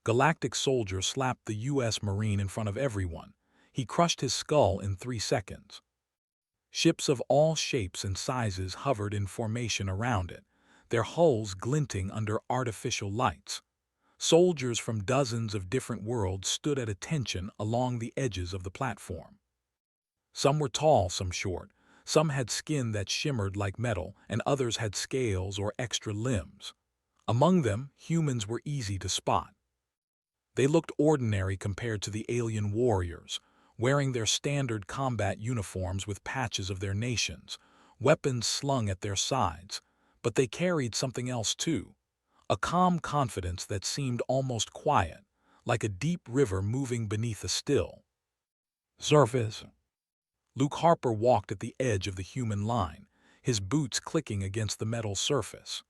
Galactic soldier slapped the U.S. Marine in front of everyone. He crushed his skull in 3 seconds. Ships of all shapes and sizes hovered in formation around it, their hulls glinting under artificial lights. Soldiers from dozens of different worlds stood at attention along the edges of the platform. Some were tall, some short. Some had skin that shimmered like metal, and others had scales or extra limbs. Among them, humans were easy to spot. They looked ordinary compared to the alien warriors, wearing their standard combat uniforms with patches of their nations, weapons slung at their sides. But they carried something else too, a calm confidence that seemed almost quiet, like a deep river moving beneath a still surface. Luke Harper walked at the edge of the human line, his boots clicking against the metal surface.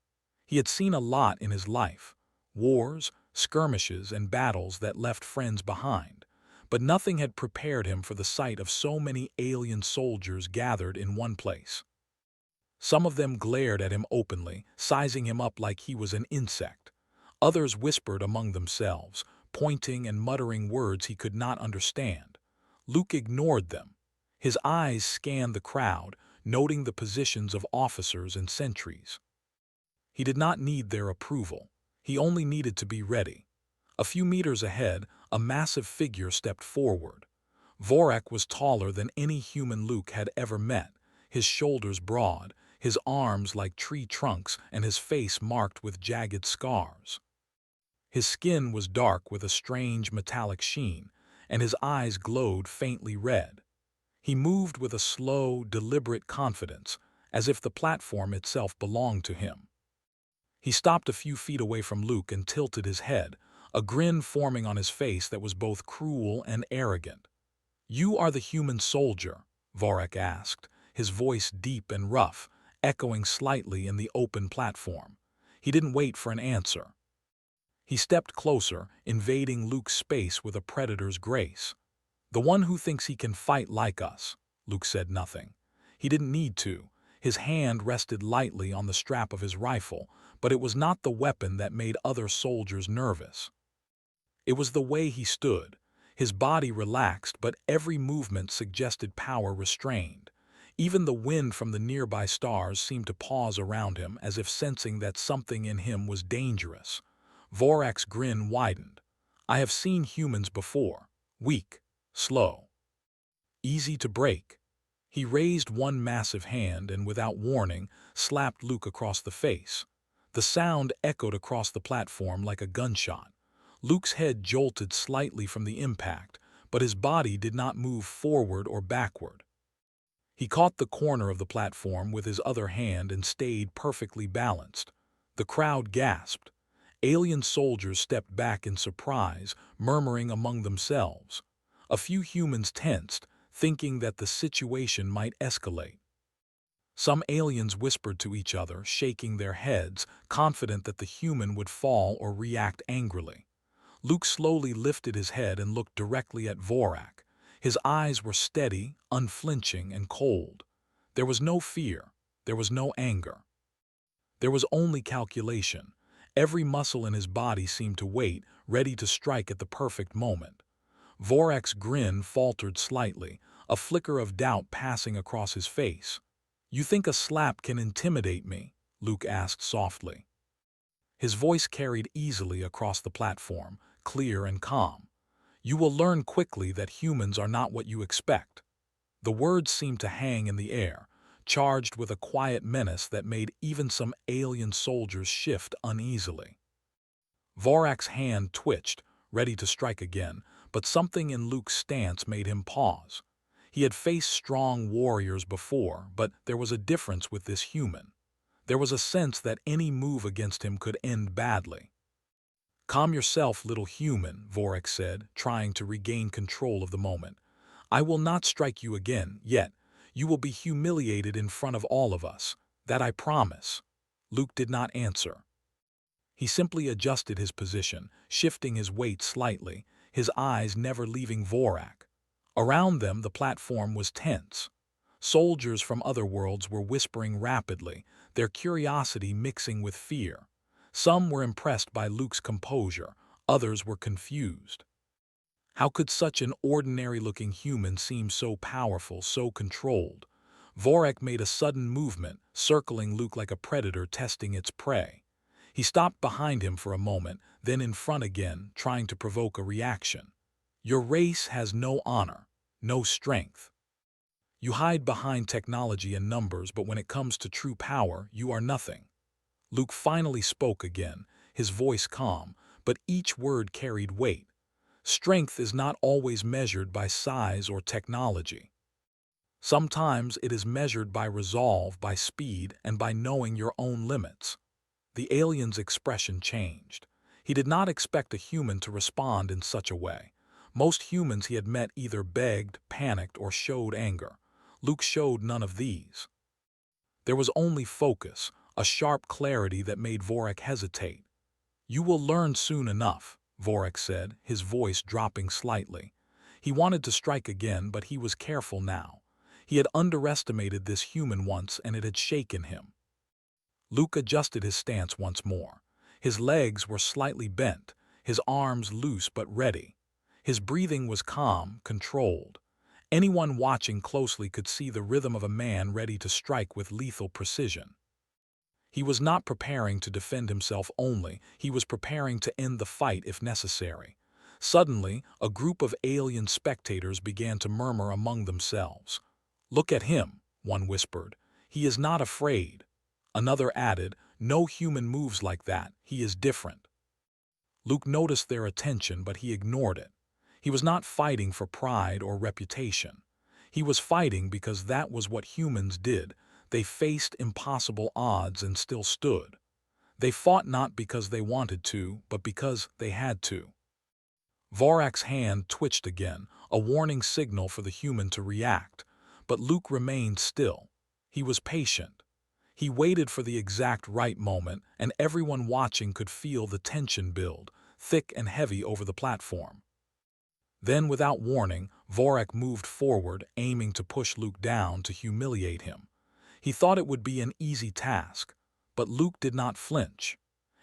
He had seen a lot in his life, wars, skirmishes, and battles that left friends behind, but nothing had prepared him for the sight of so many alien soldiers gathered in one place. Some of them glared at him openly, sizing him up like he was an insect. Others whispered among themselves, pointing and muttering words he could not understand. Luke ignored them. His eyes scanned the crowd, noting the positions of officers and sentries. He did not need their approval. He only needed to be ready. A few meters ahead, a massive figure stepped forward. Vorak was taller than any human Luke had ever met, his shoulders broad, his arms like tree trunks, and his face marked with jagged scars. His skin was dark with a strange metallic sheen, and his eyes glowed faintly red. He moved with a slow, deliberate confidence, as if the platform itself belonged to him. He stopped a few feet away from Luke and tilted his head, a grin forming on his face that was both cruel and arrogant. "You are the human soldier?" Vorak asked, his voice deep and rough, echoing slightly in the open platform. He didn't wait for an answer. He stepped closer, invading Luke's space with a predator's grace. "The one who thinks he can fight like us." Luke said nothing. He didn't need to. His hand rested lightly on the strap of his rifle, but it was not the weapon that made other soldiers nervous. It was the way he stood. His body relaxed, but every movement suggested power restrained. Even the wind from the nearby stars seemed to pause around him, as if sensing that something in him was dangerous. Vorak's grin widened. "I have seen humans before. Weak, slow, easy to break." He raised one massive hand and, without warning, slapped Luke across the face. The sound echoed across the platform like a gunshot. Luke's head jolted slightly from the impact, but his body did not move forward or backward. He caught the corner of the platform with his other hand and stayed perfectly balanced. The crowd gasped. Alien soldiers stepped back in surprise, murmuring among themselves. A few humans tensed, thinking that the situation might escalate. Some aliens whispered to each other, shaking their heads, confident that the human would fall or react angrily. Luke slowly lifted his head and looked directly at Vorak. His eyes were steady, unflinching, and cold. There was no fear. There was no anger. There was only calculation. Every muscle in his body seemed to wait, ready to strike at the perfect moment. Vorak's grin faltered slightly, a flicker of doubt passing across his face. "You think a slap can intimidate me?" Luke asked softly. His voice carried easily across the platform, clear and calm. "You will learn quickly that humans are not what you expect." The words seemed to hang in the air, charged with a quiet menace that made even some alien soldiers shift uneasily. Vorak's hand twitched, ready to strike again, but something in Luke's stance made him pause. He had faced strong warriors before, but there was a difference with this human. There was a sense that any move against him could end badly. "Calm yourself, little human," Vorak said, trying to regain control of the moment. "I will not strike you again, yet. You will be humiliated in front of all of us. That I promise." Luke did not answer. He simply adjusted his position, shifting his weight slightly, his eyes never leaving Vorak. Around them, the platform was tense. Soldiers from other worlds were whispering rapidly, their curiosity mixing with fear. Some were impressed by Luke's composure, Others were confused. How could such an ordinary-looking human seem so powerful, so controlled? Vorak made a sudden movement, circling Luke like a predator testing its prey. He stopped behind him for a moment, then in front again, trying to provoke a reaction. Your race has no honor, no strength. You hide behind technology and numbers, but when it comes to true power, you are nothing. Luke finally spoke again, his voice calm, but each word carried weight. Strength is not always measured by size or technology. Sometimes it is measured by resolve, by speed, and by knowing your own limits. The alien's expression changed. He did not expect a human to respond in such a way. Most humans he had met either begged, panicked, or showed anger. Luke showed none of these. There was only focus, a sharp clarity that made Vorak hesitate. "You will learn soon enough," Vorak said, his voice dropping slightly. He wanted to strike again, but he was careful now. He had underestimated this human once, and it had shaken him. Luke adjusted his stance once more. His legs were slightly bent, his arms loose but ready. His breathing was calm, controlled. Anyone watching closely could see the rhythm of a man ready to strike with lethal precision. He was not preparing to defend himself only, he was preparing to end the fight if necessary. Suddenly, a group of alien spectators began to murmur among themselves. "Look at him," one whispered. "He is not afraid." Another added, "No human moves like that, he is different." Luke noticed their attention, but he ignored it. He was not fighting for pride or reputation. He was fighting because that was what humans did. They faced impossible odds and still stood. They fought not because they wanted to, but because they had to. Vorak's hand twitched again, a warning signal for the human to react, but Luke remained still. He was patient. He waited for the exact right moment, and everyone watching could feel the tension build, thick and heavy over the platform. Then, without warning, Vorak moved forward, aiming to push Luke down to humiliate him. He thought it would be an easy task, but Luke did not flinch.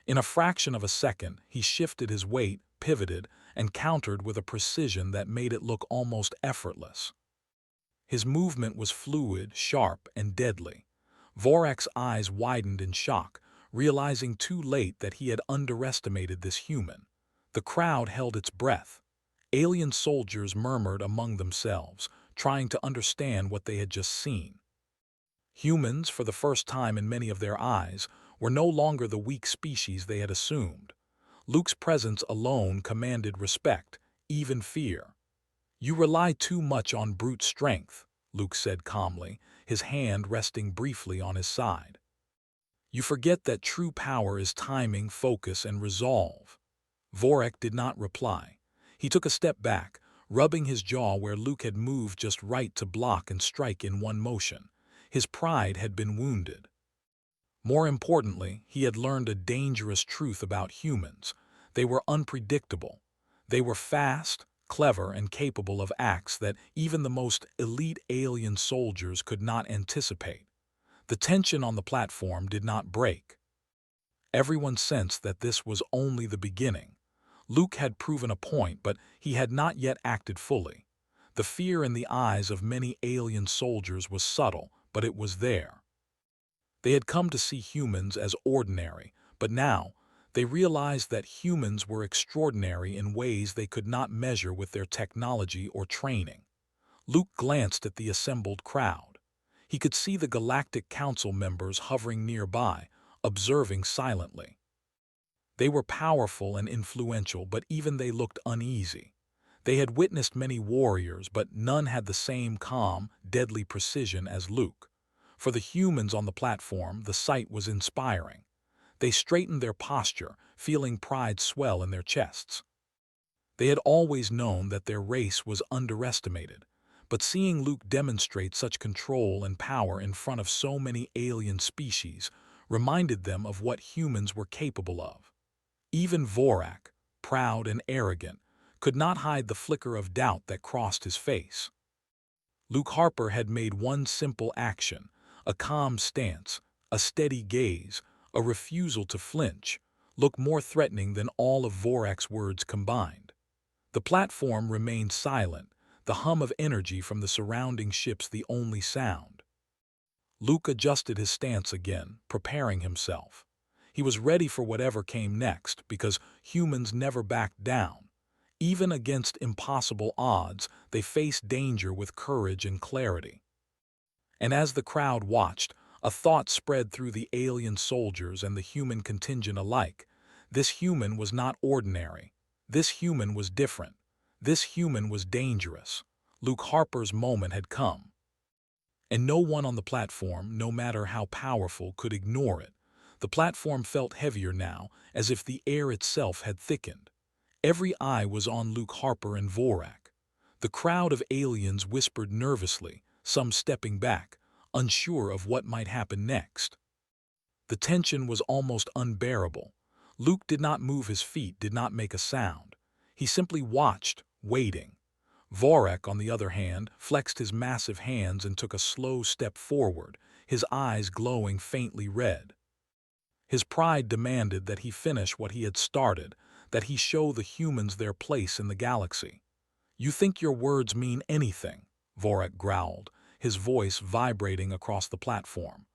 In a fraction of a second, he shifted his weight, pivoted, and countered with a precision that made it look almost effortless. His movement was fluid, sharp, and deadly. Vorak's eyes widened in shock, realizing too late that he had underestimated this human. The crowd held its breath. Alien soldiers murmured among themselves, trying to understand what they had just seen. Humans, for the first time in many of their eyes, were no longer the weak species they had assumed. Luke's presence alone commanded respect, even fear. "You rely too much on brute strength," Luke said calmly, his hand resting briefly on his side. "You forget that true power is timing, focus, and resolve." Vorak did not reply. He took a step back, rubbing his jaw where Luke had moved just right to block and strike in one motion. His pride had been wounded. More importantly, he had learned a dangerous truth about humans. They were unpredictable. They were fast, clever, and capable of acts that even the most elite alien soldiers could not anticipate. The tension on the platform did not break. Everyone sensed that this was only the beginning. Luke had proven a point, but he had not yet acted fully. The fear in the eyes of many alien soldiers was subtle, but it was there. They had come to see humans as ordinary, but now they realized that humans were extraordinary in ways they could not measure with their technology or training. Luke glanced at the assembled crowd. He could see the Galactic Council members hovering nearby, observing silently. They were powerful and influential, but even they looked uneasy. They had witnessed many warriors, but none had the same calm, deadly precision as Luke. For the humans on the platform, the sight was inspiring. They straightened their posture, feeling pride swell in their chests. They had always known that their race was underestimated, but seeing Luke demonstrate such control and power in front of so many alien species reminded them of what humans were capable of. Even Vorak, proud and arrogant, could not hide the flicker of doubt that crossed his face. Luke Harper had made one simple action, a calm stance, a steady gaze, a refusal to flinch. looked more threatening than all of Vorak's words combined. The platform remained silent, the hum of energy from the surrounding ships the only sound. Luke adjusted his stance again, preparing himself. He was ready for whatever came next, because humans never backed down. Even against impossible odds, they faced danger with courage and clarity. And as the crowd watched, a thought spread through the alien soldiers and the human contingent alike. This human was not ordinary. This human was different. This human was dangerous. Luke Harper's moment had come. And no one on the platform, no matter how powerful, could ignore it. The platform felt heavier now, as if the air itself had thickened. Every eye was on Luke Harper and Vorak. The crowd of aliens whispered nervously, some stepping back, unsure of what might happen next. The tension was almost unbearable. Luke did not move his feet, did not make a sound. He simply watched, waiting. Vorak, on the other hand, flexed his massive hands and took a slow step forward, his eyes glowing faintly red. His pride demanded that he finish what he had started, that he show the humans their place in the galaxy. "You think your words mean anything?" Vorak growled, his voice vibrating across the platform.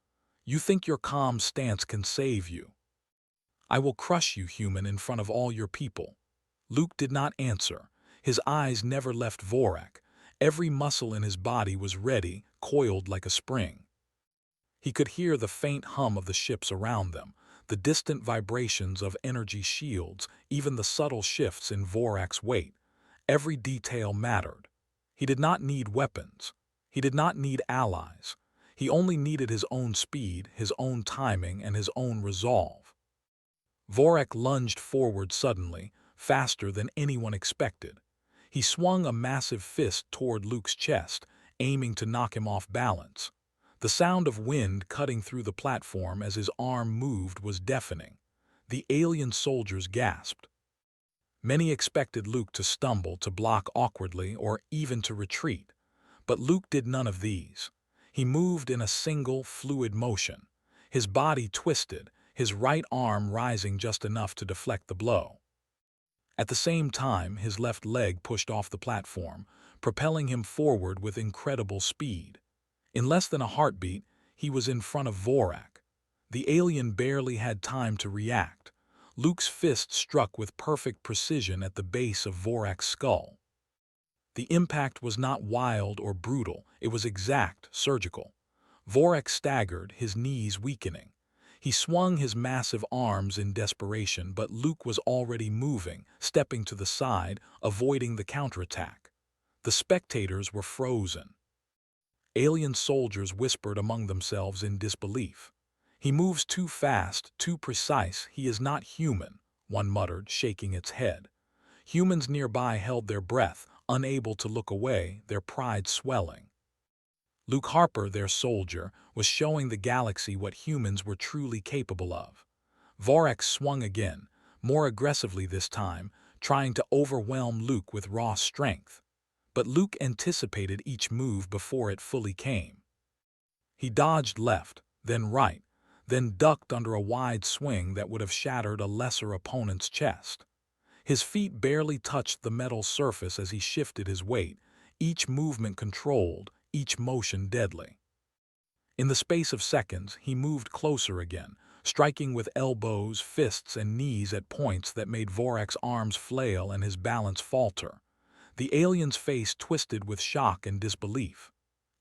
"You think your calm stance can save you? I will crush you, human, in front of all your people." Luke did not answer. His eyes never left Vorak. Every muscle in his body was ready, coiled like a spring. He could hear the faint hum of the ships around them, the distant vibrations of energy shields, even the subtle shifts in Vorak's weight. Every detail mattered. He did not need weapons. He did not need allies. He only needed his own speed, his own timing, and his own resolve. Vorak lunged forward suddenly, faster than anyone expected. He swung a massive fist toward Luke's chest, aiming to knock him off balance. The sound of wind cutting through the platform as his arm moved was deafening. The alien soldiers gasped. Many expected Luke to stumble, to block awkwardly, or even to retreat. But Luke did none of these. He moved in a single, fluid motion. His body twisted, his right arm rising just enough to deflect the blow. At the same time, his left leg pushed off the platform, propelling him forward with incredible speed. In less than a heartbeat, he was in front of Vorak. The alien barely had time to react. Luke's fist struck with perfect precision at the base of Vorak's skull. The impact was not wild or brutal, it was exact, surgical. Vorak staggered, his knees weakening. He swung his massive arms in desperation, but Luke was already moving, stepping to the side, avoiding the counterattack. The spectators were frozen. Alien soldiers whispered among themselves in disbelief. "He moves too fast, too precise, he is not human," one muttered, shaking its head. Humans nearby held their breath, unable to look away, their pride swelling. Luke Harper, their soldier, was showing the galaxy what humans were truly capable of. Vorak swung again, more aggressively this time, trying to overwhelm Luke with raw strength. But Luke anticipated each move before it fully came. He dodged left, then right, then ducked under a wide swing that would have shattered a lesser opponent's chest. His feet barely touched the metal surface as he shifted his weight, each movement controlled, each motion deadly. In the space of seconds, he moved closer again, striking with elbows, fists, and knees at points that made Vorak's arms flail and his balance falter. The alien's face twisted with shock and disbelief.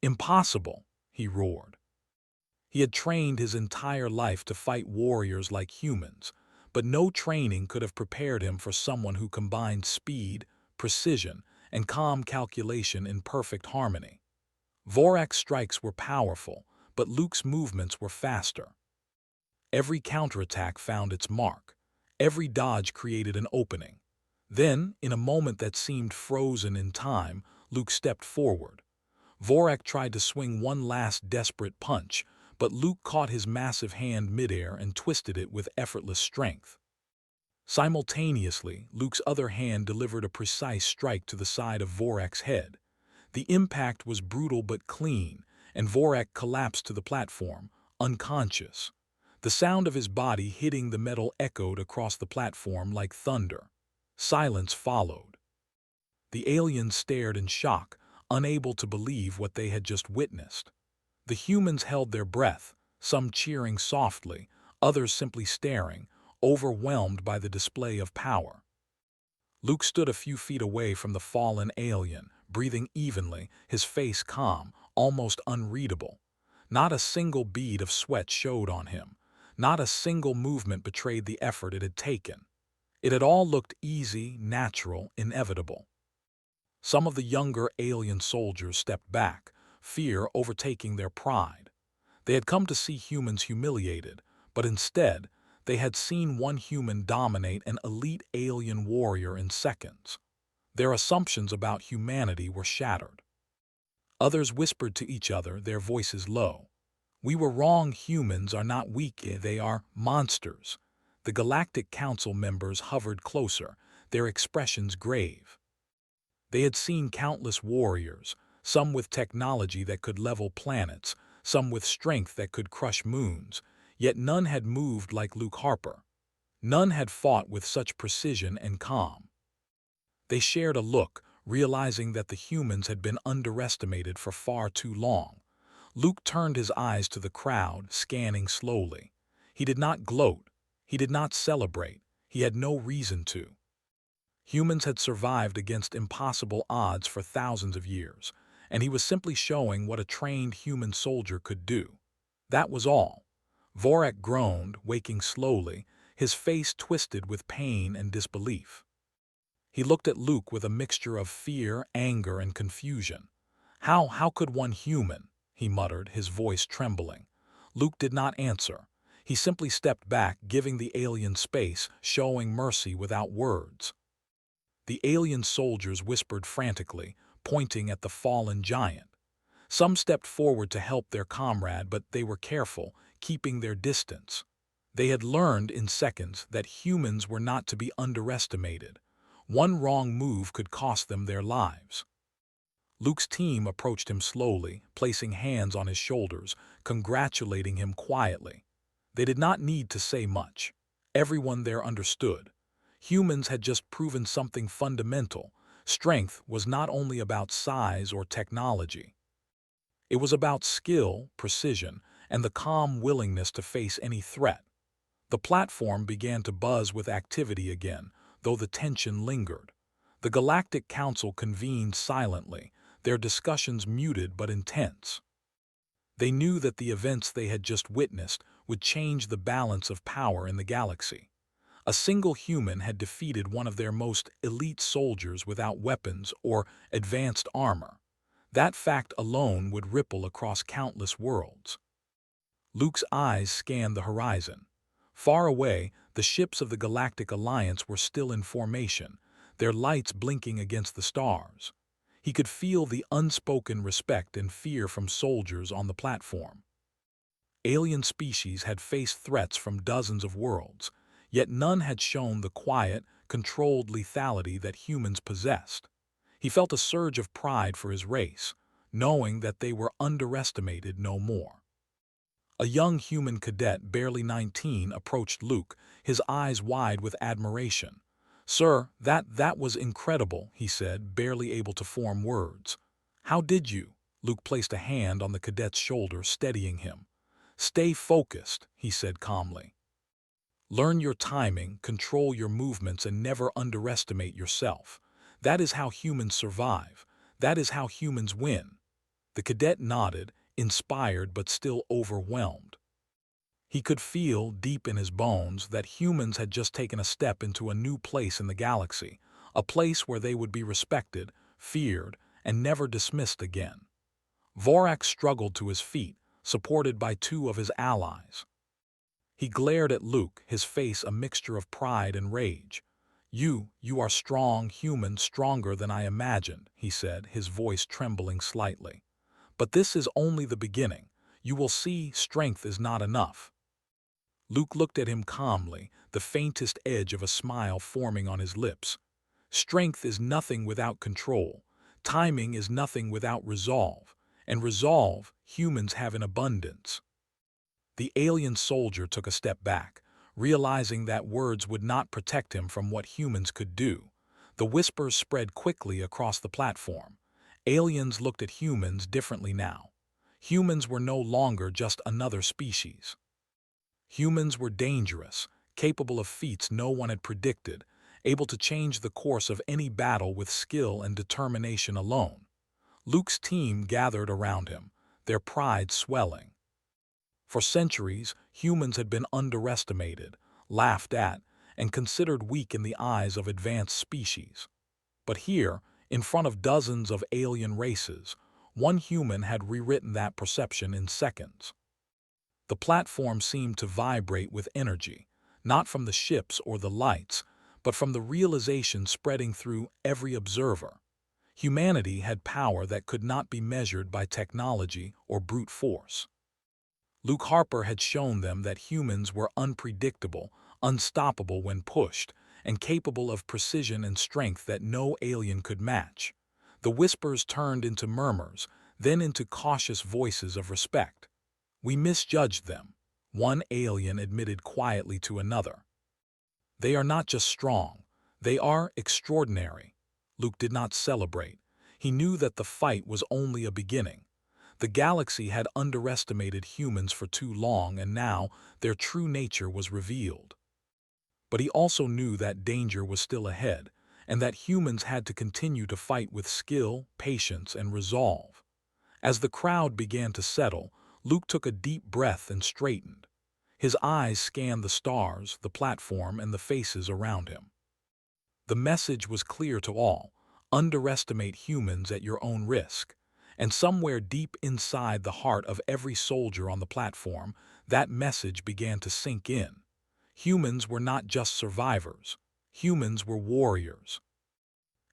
"Impossible!" he roared. He had trained his entire life to fight warriors like humans, but no training could have prepared him for someone who combined speed, precision, and calm calculation in perfect harmony. Vorak's strikes were powerful, but Luke's movements were faster. Every counterattack found its mark. Every dodge created an opening. Then, in a moment that seemed frozen in time, Luke stepped forward. Vorak tried to swing one last desperate punch, but Luke caught his massive hand midair and twisted it with effortless strength. Simultaneously, Luke's other hand delivered a precise strike to the side of Vorak's head. The impact was brutal but clean, and Vorak collapsed to the platform, unconscious. The sound of his body hitting the metal echoed across the platform like thunder. Silence followed. The aliens stared in shock, unable to believe what they had just witnessed. The humans held their breath, some cheering softly, others simply staring, overwhelmed by the display of power. Luke stood a few feet away from the fallen alien, breathing evenly, his face calm, almost unreadable. Not a single bead of sweat showed on him. Not a single movement betrayed the effort it had taken. It had all looked easy, natural, inevitable. Some of the younger alien soldiers stepped back, fear overtaking their pride. They had come to see humans humiliated, but instead, they had seen one human dominate an elite alien warrior in seconds. Their assumptions about humanity were shattered. Others whispered to each other, their voices low. "We were wrong, humans are not weak, they are monsters." The Galactic Council members hovered closer, their expressions grave. They had seen countless warriors, some with technology that could level planets, some with strength that could crush moons, yet none had moved like Luke Harper. None had fought with such precision and calm. They shared a look, realizing that the humans had been underestimated for far too long. Luke turned his eyes to the crowd, scanning slowly. He did not gloat. He did not celebrate. He had no reason to. Humans had survived against impossible odds for thousands of years, and he was simply showing what a trained human soldier could do. That was all. Vorak groaned, waking slowly, his face twisted with pain and disbelief. He looked at Luke with a mixture of fear, anger, and confusion. How could one human?" he muttered, his voice trembling. Luke did not answer. He simply stepped back, giving the alien space, showing mercy without words. The alien soldiers whispered frantically, pointing at the fallen giant. Some stepped forward to help their comrade, but they were careful, keeping their distance. They had learned in seconds that humans were not to be underestimated. One wrong move could cost them their lives. Luke's team approached him slowly, placing hands on his shoulders, congratulating him quietly. They did not need to say much. Everyone there understood. Humans had just proven something fundamental. Strength was not only about size or technology. It was about skill, precision, and the calm willingness to face any threat. The platform began to buzz with activity again, though the tension lingered. The Galactic Council convened silently, their discussions muted but intense. They knew that the events they had just witnessed would change the balance of power in the galaxy. A single human had defeated one of their most elite soldiers without weapons or advanced armor. That fact alone would ripple across countless worlds. Luke's eyes scanned the horizon. Far away, the ships of the Galactic Alliance were still in formation, their lights blinking against the stars. He could feel the unspoken respect and fear from soldiers on the platform. Alien species had faced threats from dozens of worlds, yet none had shown the quiet, controlled lethality that humans possessed. He felt a surge of pride for his race, knowing that they were underestimated no more. A young human cadet, barely 19, approached Luke, his eyes wide with admiration. "Sir, that was incredible," he said, barely able to form words. "How did you?" Luke placed a hand on the cadet's shoulder, steadying him. "Stay focused," he said calmly. "Learn your timing, control your movements, and never underestimate yourself. That is how humans survive. That is how humans win." The cadet nodded, inspired but still overwhelmed. He could feel, deep in his bones, that humans had just taken a step into a new place in the galaxy, a place where they would be respected, feared, and never dismissed again. Vorak struggled to his feet, supported by two of his allies. He glared at Luke, his face a mixture of pride and rage. You are strong, human, stronger than I imagined," he said, his voice trembling slightly. "But this is only the beginning. You will see, strength is not enough." Luke looked at him calmly, the faintest edge of a smile forming on his lips. "Strength is nothing without control. Timing is nothing without resolve. And resolve, humans have in abundance." The alien soldier took a step back, realizing that words would not protect him from what humans could do. The whispers spread quickly across the platform. Aliens looked at humans differently now. Humans were no longer just another species. Humans were dangerous, capable of feats no one had predicted, able to change the course of any battle with skill and determination alone. Luke's team gathered around him, their pride swelling. For centuries, humans had been underestimated, laughed at, and considered weak in the eyes of advanced species. But here, in front of dozens of alien races, one human had rewritten that perception in seconds. The platform seemed to vibrate with energy, not from the ships or the lights, but from the realization spreading through every observer. Humanity had power that could not be measured by technology or brute force. Luke Harper had shown them that humans were unpredictable, unstoppable when pushed, and capable of precision and strength that no alien could match. The whispers turned into murmurs, then into cautious voices of respect. "We misjudged them," one alien admitted quietly to another. "They are not just strong, they are extraordinary." Luke did not celebrate. He knew that the fight was only a beginning. The galaxy had underestimated humans for too long, and now their true nature was revealed. But he also knew that danger was still ahead, and that humans had to continue to fight with skill, patience, and resolve. As the crowd began to settle, Luke took a deep breath and straightened. His eyes scanned the stars, the platform, and the faces around him. The message was clear to all: underestimate humans at your own risk. And somewhere deep inside the heart of every soldier on the platform, that message began to sink in. Humans were not just survivors. Humans were warriors.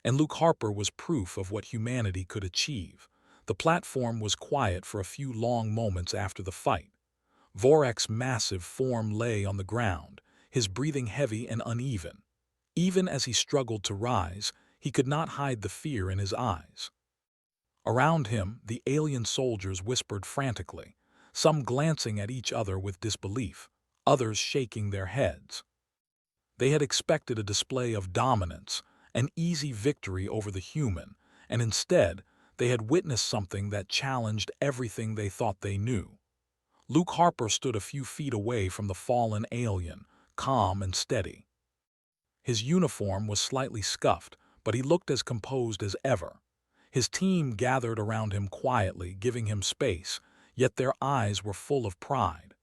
And Luke Harper was proof of what humanity could achieve. The platform was quiet for a few long moments after the fight. Vorek's massive form lay on the ground, his breathing heavy and uneven. Even as he struggled to rise, he could not hide the fear in his eyes. Around him, the alien soldiers whispered frantically, some glancing at each other with disbelief, others shaking their heads. They had expected a display of dominance, an easy victory over the human, and instead, they had witnessed something that challenged everything they thought they knew. Luke Harper stood a few feet away from the fallen alien, calm and steady. His uniform was slightly scuffed, but he looked as composed as ever. His team gathered around him quietly, giving him space, yet their eyes were full of pride.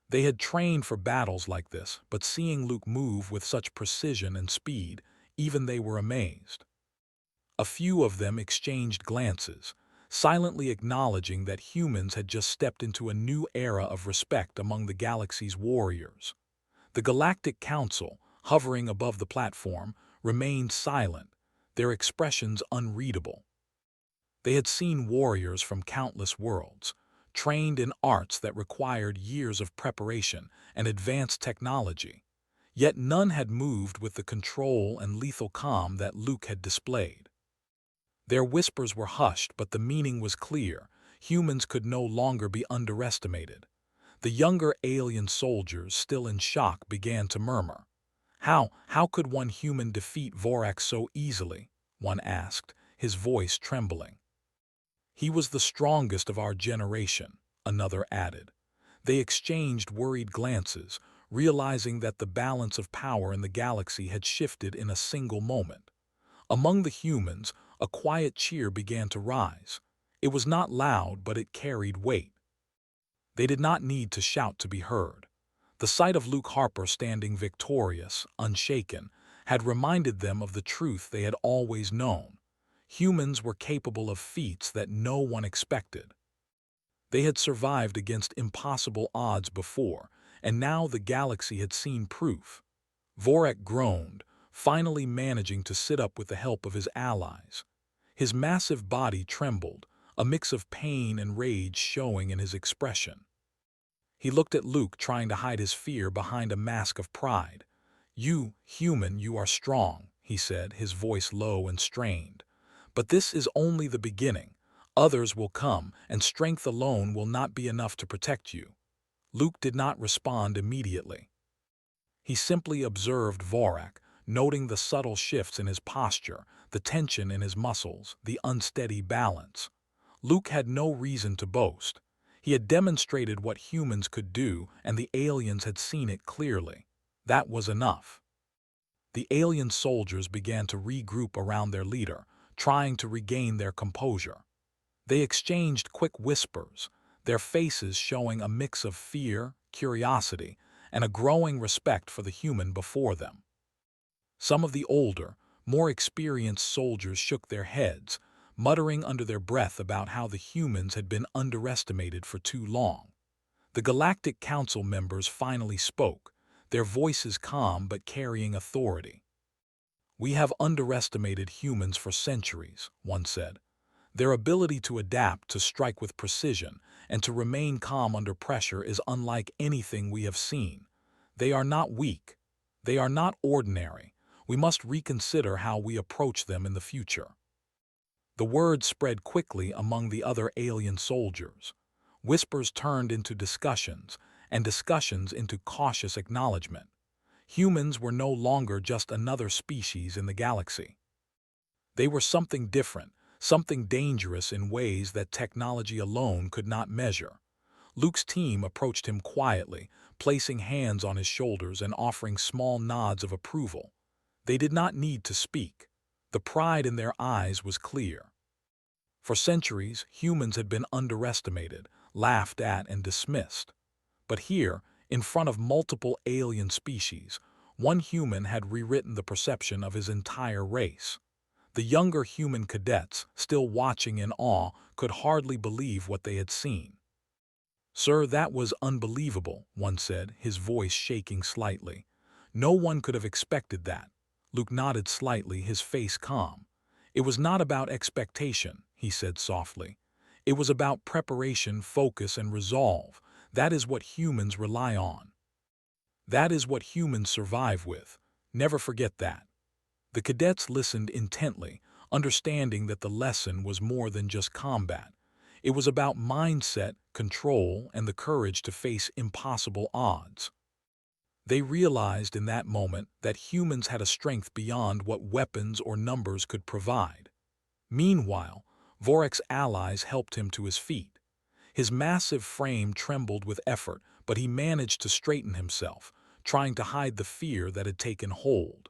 They had trained for battles like this, but seeing Luke move with such precision and speed, even they were amazed. A few of them exchanged glances, silently acknowledging that humans had just stepped into a new era of respect among the galaxy's warriors. The Galactic Council, hovering above the platform, remained silent, their expressions unreadable. They had seen warriors from countless worlds, trained in arts that required years of preparation and advanced technology. Yet none had moved with the control and lethal calm that Luke had displayed. Their whispers were hushed, but the meaning was clear. Humans could no longer be underestimated. The younger alien soldiers, still in shock, began to murmur. How could one human defeat Vorek so easily?" one asked, his voice trembling. "He was the strongest of our generation," another added. They exchanged worried glances, realizing that the balance of power in the galaxy had shifted in a single moment. Among the humans, a quiet cheer began to rise. It was not loud, but it carried weight. They did not need to shout to be heard. The sight of Luke Harper standing victorious, unshaken, had reminded them of the truth they had always known. Humans were capable of feats that no one expected. They had survived against impossible odds before, and now the galaxy had seen proof. Vorek groaned, finally managing to sit up with the help of his allies. His massive body trembled, a mix of pain and rage showing in his expression. He looked at Luke, trying to hide his fear behind a mask of pride. "You, human, you are strong," he said, his voice low and strained. "But this is only the beginning. Others will come, and strength alone will not be enough to protect you." Luke did not respond immediately. He simply observed Vorak, noting the subtle shifts in his posture, the tension in his muscles, the unsteady balance. Luke had no reason to boast. He had demonstrated what humans could do, and the aliens had seen it clearly. That was enough. The alien soldiers began to regroup around their leader, trying to regain their composure. They exchanged quick whispers, their faces showing a mix of fear, curiosity, and a growing respect for the human before them. Some of the older, more experienced soldiers shook their heads, muttering under their breath about how the humans had been underestimated for too long. The Galactic Council members finally spoke, their voices calm but carrying authority. "We have underestimated humans for centuries," one said. "Their ability to adapt, to strike with precision, and to remain calm under pressure is unlike anything we have seen. They are not weak. They are not ordinary. We must reconsider how we approach them in the future." The word spread quickly among the other alien soldiers. Whispers turned into discussions, and discussions into cautious acknowledgement. Humans were no longer just another species in the galaxy. They were something different, something dangerous in ways that technology alone could not measure. Luke's team approached him quietly, placing hands on his shoulders and offering small nods of approval. They did not need to speak. The pride in their eyes was clear. For centuries, humans had been underestimated, laughed at, and dismissed. But here, in front of multiple alien species, one human had rewritten the perception of his entire race. The younger human cadets, still watching in awe, could hardly believe what they had seen. "Sir, that was unbelievable," one said, his voice shaking slightly. "No one could have expected that." Luke nodded slightly, his face calm. "It was not about expectation," he said softly. "It was about preparation, focus, and resolve. That is what humans rely on. That is what humans survive with. Never forget that." The cadets listened intently, understanding that the lesson was more than just combat. It was about mindset, control, and the courage to face impossible odds. They realized in that moment that humans had a strength beyond what weapons or numbers could provide. Meanwhile, Vorak's allies helped him to his feet. His massive frame trembled with effort, but he managed to straighten himself, trying to hide the fear that had taken hold.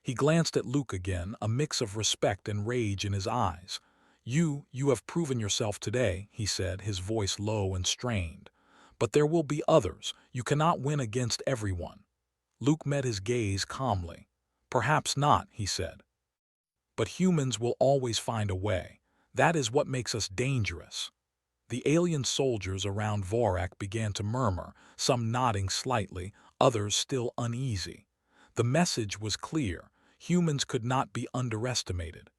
He glanced at Luke again, a mix of respect and rage in his eyes. You have proven yourself today," he said, his voice low and strained. "But there will be others. You cannot win against everyone." Luke met his gaze calmly. "Perhaps not," he said. "But humans will always find a way. That is what makes us dangerous." The alien soldiers around Vorak began to murmur, some nodding slightly, others still uneasy. The message was clear. Humans could not be underestimated.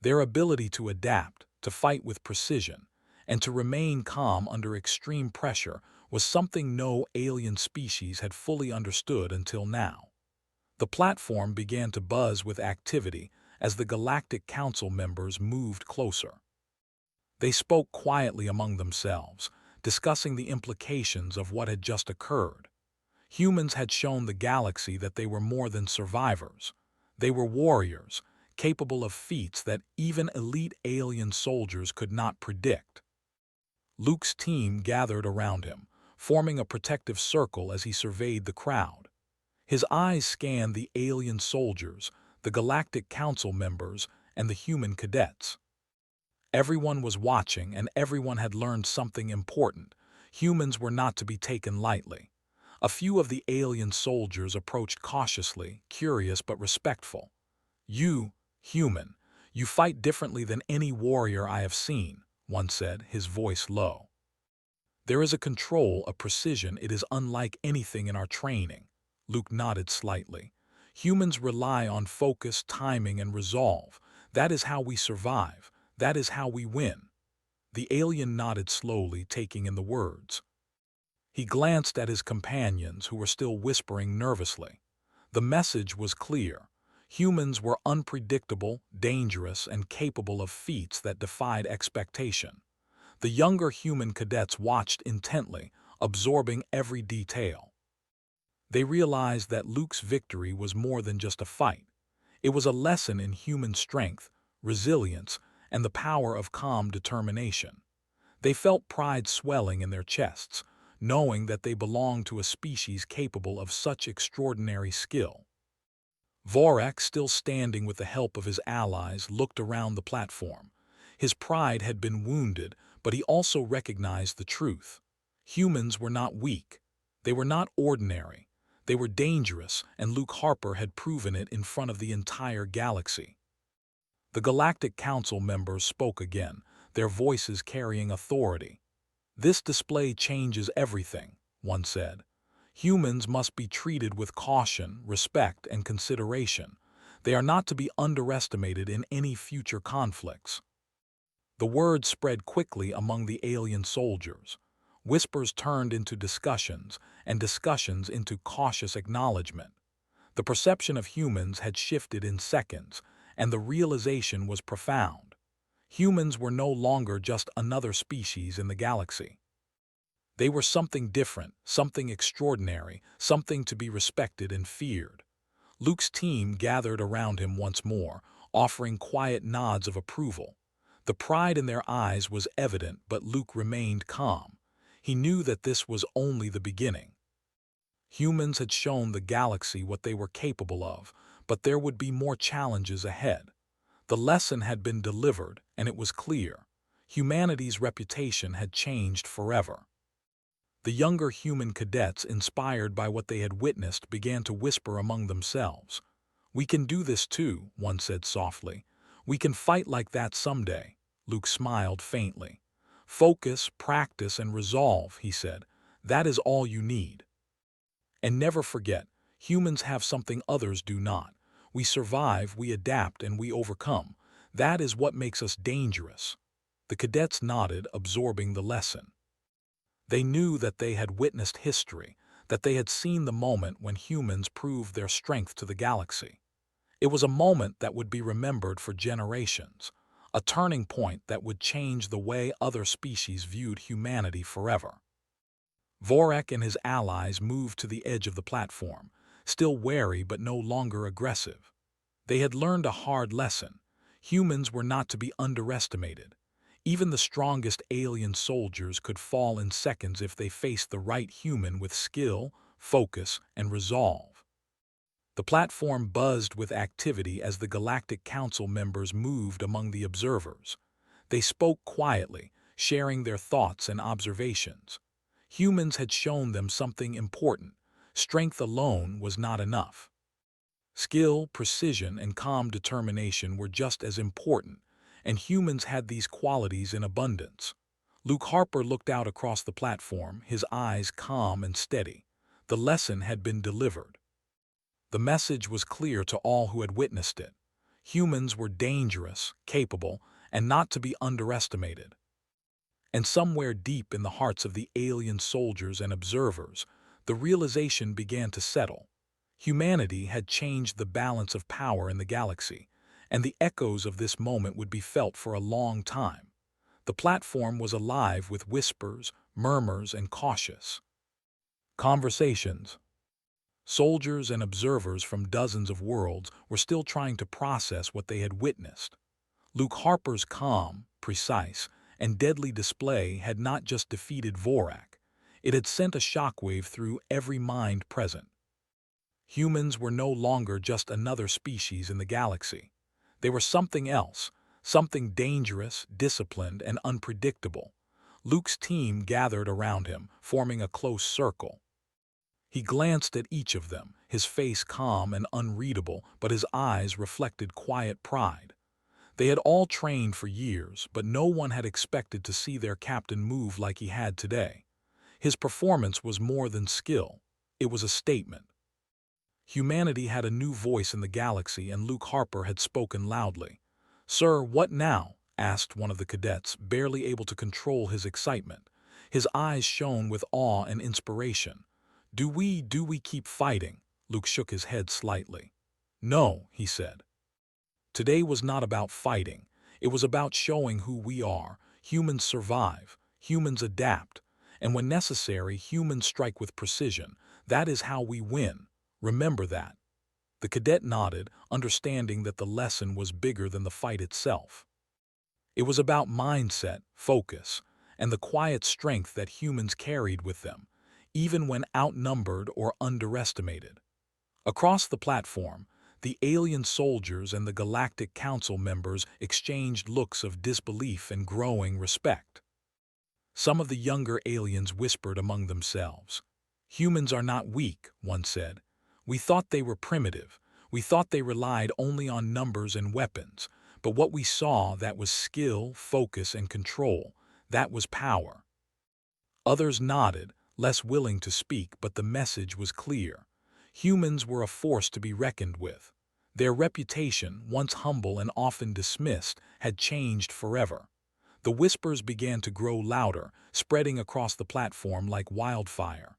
Their ability to adapt, to fight with precision, and to remain calm under extreme pressure was something no alien species had fully understood until now. The platform began to buzz with activity as the Galactic Council members moved closer. They spoke quietly among themselves, discussing the implications of what had just occurred. Humans had shown the galaxy that they were more than survivors. They were warriors, capable of feats that even elite alien soldiers could not predict. Luke's team gathered around him, forming a protective circle as he surveyed the crowd. His eyes scanned the alien soldiers, the Galactic Council members, and the human cadets. Everyone was watching, and everyone had learned something important. Humans were not to be taken lightly. A few of the alien soldiers approached cautiously, curious but respectful. "You, human, you fight differently than any warrior I have seen," one said, his voice low. "There is a control, a precision it is unlike anything in our training." Luke nodded slightly. "Humans rely on focus, timing, and resolve. That is how we survive. That is how we win." The alien nodded slowly, taking in the words. He glanced at his companions, who were still whispering nervously. The message was clear. Humans were unpredictable, dangerous, and capable of feats that defied expectation. The younger human cadets watched intently, absorbing every detail. They realized that Luke's victory was more than just a fight. It was a lesson in human strength, resilience, and the power of calm determination. They felt pride swelling in their chests, knowing that they belonged to a species capable of such extraordinary skill. Vorak, still standing with the help of his allies, looked around the platform. His pride had been wounded, but he also recognized the truth. Humans were not weak. They were not ordinary. They were dangerous, and Luke Harper had proven it in front of the entire galaxy. The Galactic Council members spoke again, their voices carrying authority. "This display changes everything," one said. "Humans must be treated with caution, respect, and consideration. They are not to be underestimated in any future conflicts." The word spread quickly among the alien soldiers. Whispers turned into discussions, and discussions into cautious acknowledgement. The perception of humans had shifted in seconds, and the realization was profound. Humans were no longer just another species in the galaxy. They were something different, something extraordinary, something to be respected and feared. Luke's team gathered around him once more, offering quiet nods of approval. The pride in their eyes was evident, but Luke remained calm. He knew that this was only the beginning. Humans had shown the galaxy what they were capable of, but there would be more challenges ahead. The lesson had been delivered, and it was clear. Humanity's reputation had changed forever. The younger human cadets, inspired by what they had witnessed, began to whisper among themselves. "We can do this too," one said softly. "We can fight like that someday." Luke smiled faintly. "Focus, practice, and resolve," he said. "That is all you need. And never forget, humans have something others do not. We survive, we adapt, and we overcome. That is what makes us dangerous." The cadets nodded, absorbing the lesson. They knew that they had witnessed history, that they had seen the moment when humans proved their strength to the galaxy. It was a moment that would be remembered for generations, a turning point that would change the way other species viewed humanity forever. Vorak and his allies moved to the edge of the platform, still wary but no longer aggressive. They had learned a hard lesson. Humans were not to be underestimated. Even the strongest alien soldiers could fall in seconds if they faced the right human with skill, focus, and resolve. The platform buzzed with activity as the Galactic Council members moved among the observers. They spoke quietly, sharing their thoughts and observations. Humans had shown them something important. Strength alone was not enough. Skill, precision, and calm determination were just as important, and humans had these qualities in abundance. Luke Harper looked out across the platform, his eyes calm and steady. The lesson had been delivered. The message was clear to all who had witnessed it. Humans were dangerous, capable, and not to be underestimated. And somewhere deep in the hearts of the alien soldiers and observers, the realization began to settle. Humanity had changed the balance of power in the galaxy, and the echoes of this moment would be felt for a long time. The platform was alive with whispers, murmurs, and cautious conversations. Soldiers and observers from dozens of worlds were still trying to process what they had witnessed. Luke Harper's calm, precise, and deadly display had not just defeated Vorak. It had sent a shockwave through every mind present. Humans were no longer just another species in the galaxy. They were something else, something dangerous, disciplined, and unpredictable. Luke's team gathered around him, forming a close circle. He glanced at each of them, his face calm and unreadable, but his eyes reflected quiet pride. They had all trained for years, but no one had expected to see their captain move like he had today. His performance was more than skill. It was a statement. Humanity had a new voice in the galaxy, and Luke Harper had spoken loudly. "Sir, what now?" asked one of the cadets, barely able to control his excitement. His eyes shone with awe and inspiration. Do we keep fighting?" Luke shook his head slightly. "No," he said. "Today was not about fighting. It was about showing who we are. Humans survive. Humans adapt. And when necessary, humans strike with precision. That is how we win. Remember that. The cadet nodded, understanding that the lesson was bigger than the fight itself. It was about mindset, focus, and the quiet strength that humans carried with them, even when outnumbered or underestimated. Across the platform, the alien soldiers and the Galactic Council members exchanged looks of disbelief and growing respect. Some of the younger aliens whispered among themselves. "Humans are not weak," one said. "We thought they were primitive. We thought they relied only on numbers and weapons. But what we saw, that was skill, focus, and control. That was power." Others nodded, less willing to speak, but the message was clear. Humans were a force to be reckoned with. Their reputation, once humble and often dismissed, had changed forever. The whispers began to grow louder, spreading across the platform like wildfire.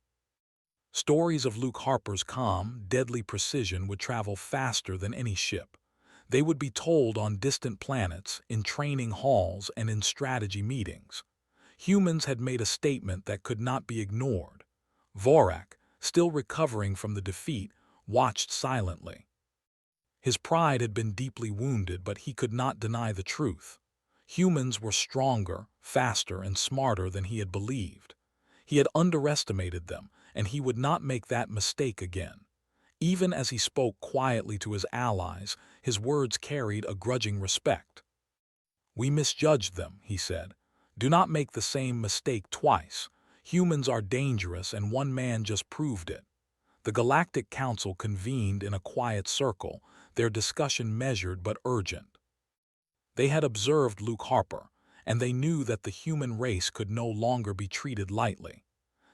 Stories of Luke Harper's calm, deadly precision would travel faster than any ship. They would be told on distant planets, in training halls, and in strategy meetings. Humans had made a statement that could not be ignored. Vorak, still recovering from the defeat, watched silently. His pride had been deeply wounded, but he could not deny the truth. Humans were stronger, faster, and smarter than he had believed. He had underestimated them, and he would not make that mistake again. Even as he spoke quietly to his allies, his words carried a grudging respect. "We misjudged them," he said. "Do not make the same mistake twice. Humans are dangerous, and one man just proved it." The Galactic Council convened in a quiet circle, their discussion measured but urgent. They had observed Luke Harper, and they knew that the human race could no longer be treated lightly.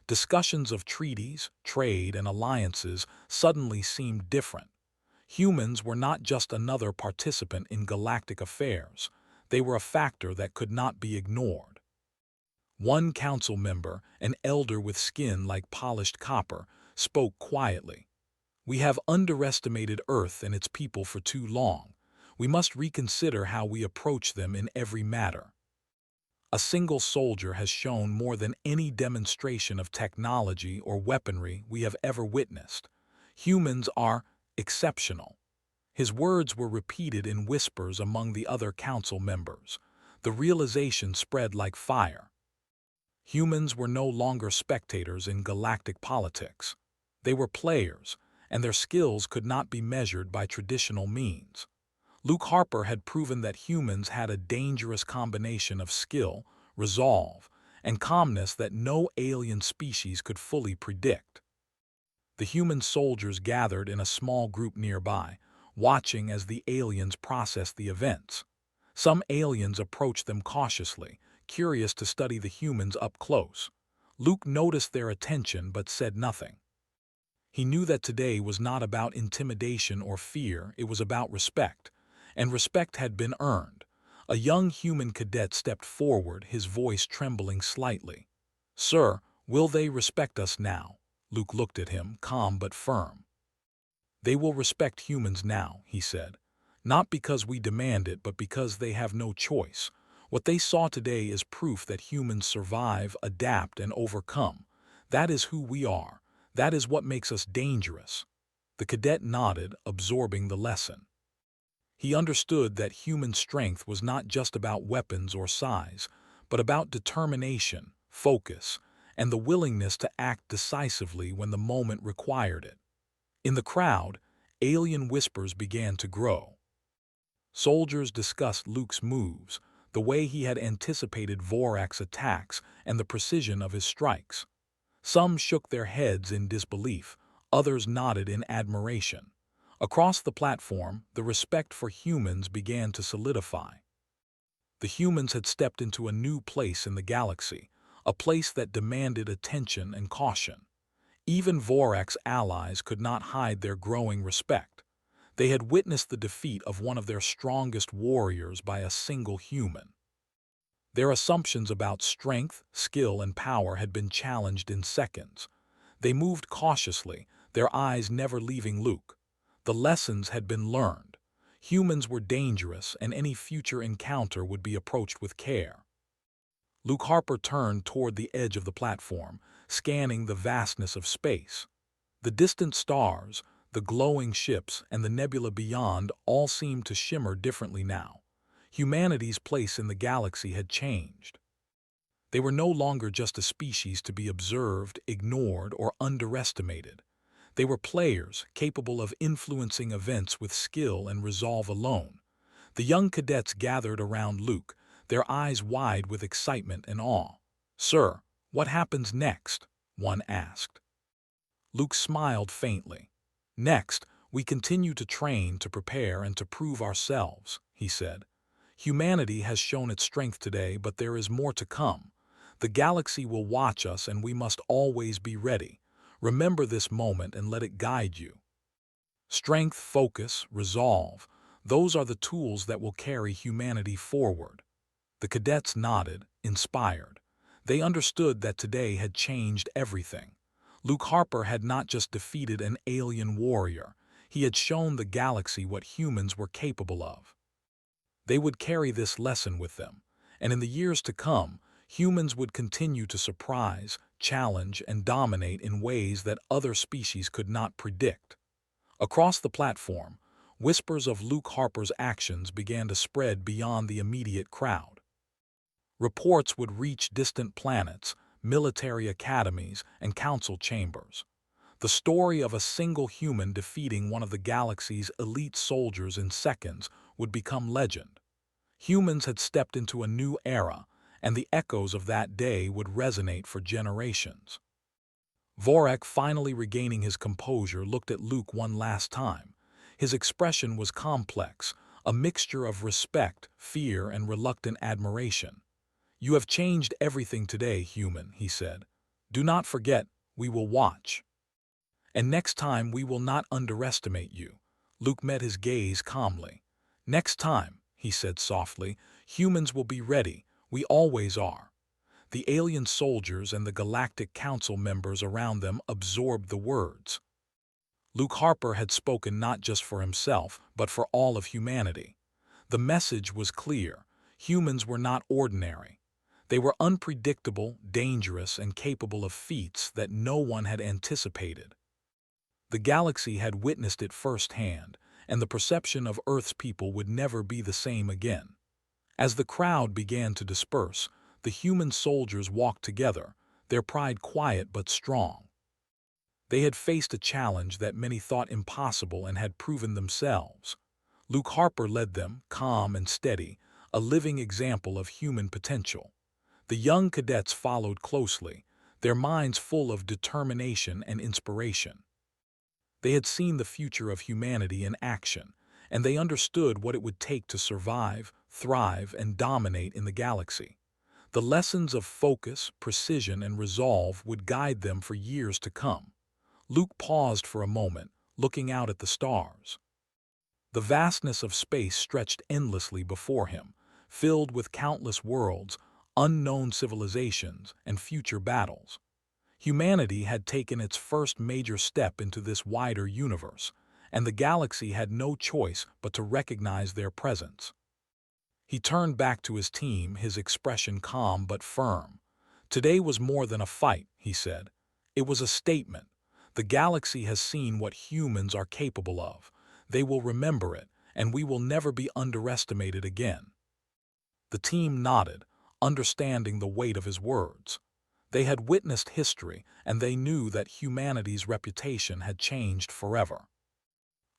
Discussions of treaties, trade, and alliances suddenly seemed different. Humans were not just another participant in galactic affairs. They were a factor that could not be ignored. One council member, an elder with skin like polished copper, spoke quietly. "We have underestimated Earth and its people for too long. We must reconsider how we approach them in every matter. A single soldier has shown more than any demonstration of technology or weaponry we have ever witnessed. Humans are exceptional." His words were repeated in whispers among the other council members. The realization spread like fire. Humans were no longer spectators in galactic politics. They were players, and their skills could not be measured by traditional means. Luke Harper had proven that humans had a dangerous combination of skill, resolve, and calmness that no alien species could fully predict. The human soldiers gathered in a small group nearby, watching as the aliens processed the events. Some aliens approached them cautiously, curious to study the humans up close. Luke noticed their attention but said nothing. He knew that today was not about intimidation or fear, it was about respect. And respect had been earned. A young human cadet stepped forward, his voice trembling slightly. "Sir, will they respect us now?" Luke looked at him, calm but firm. "They will respect humans now," he said. "Not because we demand it, but because they have no choice. What they saw today is proof that humans survive, adapt, and overcome. That is who we are. That is what makes us dangerous." The cadet nodded, absorbing the lesson. He understood that human strength was not just about weapons or size, but about determination, focus, and the willingness to act decisively when the moment required it. In the crowd, alien whispers began to grow. Soldiers discussed Luke's moves, the way he had anticipated Vorak's attacks, and the precision of his strikes. Some shook their heads in disbelief, others nodded in admiration. Across the platform, the respect for humans began to solidify. The humans had stepped into a new place in the galaxy, a place that demanded attention and caution. Even Vorak's allies could not hide their growing respect. They had witnessed the defeat of one of their strongest warriors by a single human. Their assumptions about strength, skill, and power had been challenged in seconds. They moved cautiously, their eyes never leaving Luke. The lessons had been learned. Humans were dangerous, and any future encounter would be approached with care. Luke Harper turned toward the edge of the platform, scanning the vastness of space. The distant stars, the glowing ships, and the nebula beyond all seemed to shimmer differently now. Humanity's place in the galaxy had changed. They were no longer just a species to be observed, ignored, or underestimated. They were players capable of influencing events with skill and resolve alone. The young cadets gathered around Luke, their eyes wide with excitement and awe. "Sir, what happens next?" one asked. Luke smiled faintly. "Next, we continue to train, to prepare, and to prove ourselves," he said. "Humanity has shown its strength today, but there is more to come. The galaxy will watch us, and we must always be ready. Remember this moment and let it guide you. Strength, focus, resolve, those are the tools that will carry humanity forward." The cadets nodded, inspired. They understood that today had changed everything. Luke Harper had not just defeated an alien warrior, he had shown the galaxy what humans were capable of. They would carry this lesson with them, and in the years to come, humans would continue to surprise, challenge, and dominate in ways that other species could not predict. Across the platform, whispers of Luke Harper's actions began to spread beyond the immediate crowd. Reports would reach distant planets, military academies, and council chambers. The story of a single human defeating one of the galaxy's elite soldiers in seconds would become legend. Humans had stepped into a new era, and the echoes of that day would resonate for generations. Vorak, finally regaining his composure, looked at Luke one last time. His expression was complex, a mixture of respect, fear, and reluctant admiration. "You have changed everything today, human," he said. "Do not forget, we will watch. And next time we will not underestimate you." Luke met his gaze calmly. "Next time," he said softly, "humans will be ready. We always are." The alien soldiers and the Galactic Council members around them absorbed the words. Luke Harper had spoken not just for himself, but for all of humanity. The message was clear. Humans were not ordinary. They were unpredictable, dangerous, and capable of feats that no one had anticipated. The galaxy had witnessed it firsthand, and the perception of Earth's people would never be the same again. As the crowd began to disperse, the human soldiers walked together, their pride quiet but strong. They had faced a challenge that many thought impossible and had proven themselves. Luke Harper led them, calm and steady, a living example of human potential. The young cadets followed closely, their minds full of determination and inspiration. They had seen the future of humanity in action, and they understood what it would take to survive, thrive, and dominate in the galaxy. The lessons of focus, precision, and resolve would guide them for years to come. Luke paused for a moment, looking out at the stars. The vastness of space stretched endlessly before him, filled with countless worlds, unknown civilizations, and future battles. Humanity had taken its first major step into this wider universe, and the galaxy had no choice but to recognize their presence. He turned back to his team, his expression calm but firm. "Today was more than a fight," he said. "It was a statement. The galaxy has seen what humans are capable of. They will remember it, and we will never be underestimated again." The team nodded, understanding the weight of his words. They had witnessed history, and they knew that humanity's reputation had changed forever.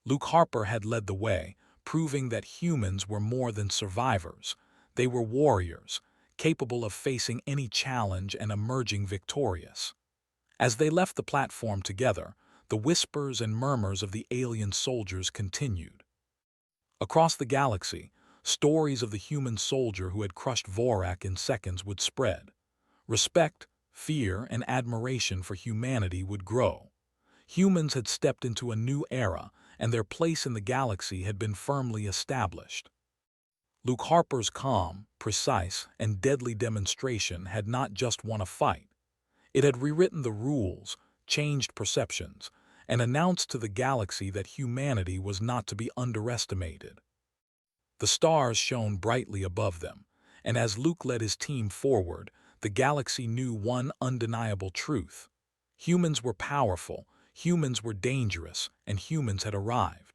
Luke Harper had led the way, proving that humans were more than survivors. They were warriors, capable of facing any challenge and emerging victorious. As they left the platform together, the whispers and murmurs of the alien soldiers continued. Across the galaxy, stories of the human soldier who had crushed Vorak in seconds would spread. Respect, fear, and admiration for humanity would grow. Humans had stepped into a new era, and their place in the galaxy had been firmly established. Luke Harper's calm, precise, and deadly demonstration had not just won a fight. It had rewritten the rules, changed perceptions, and announced to the galaxy that humanity was not to be underestimated. The stars shone brightly above them, and as Luke led his team forward, the galaxy knew one undeniable truth. Humans were powerful, humans were dangerous, and humans had arrived.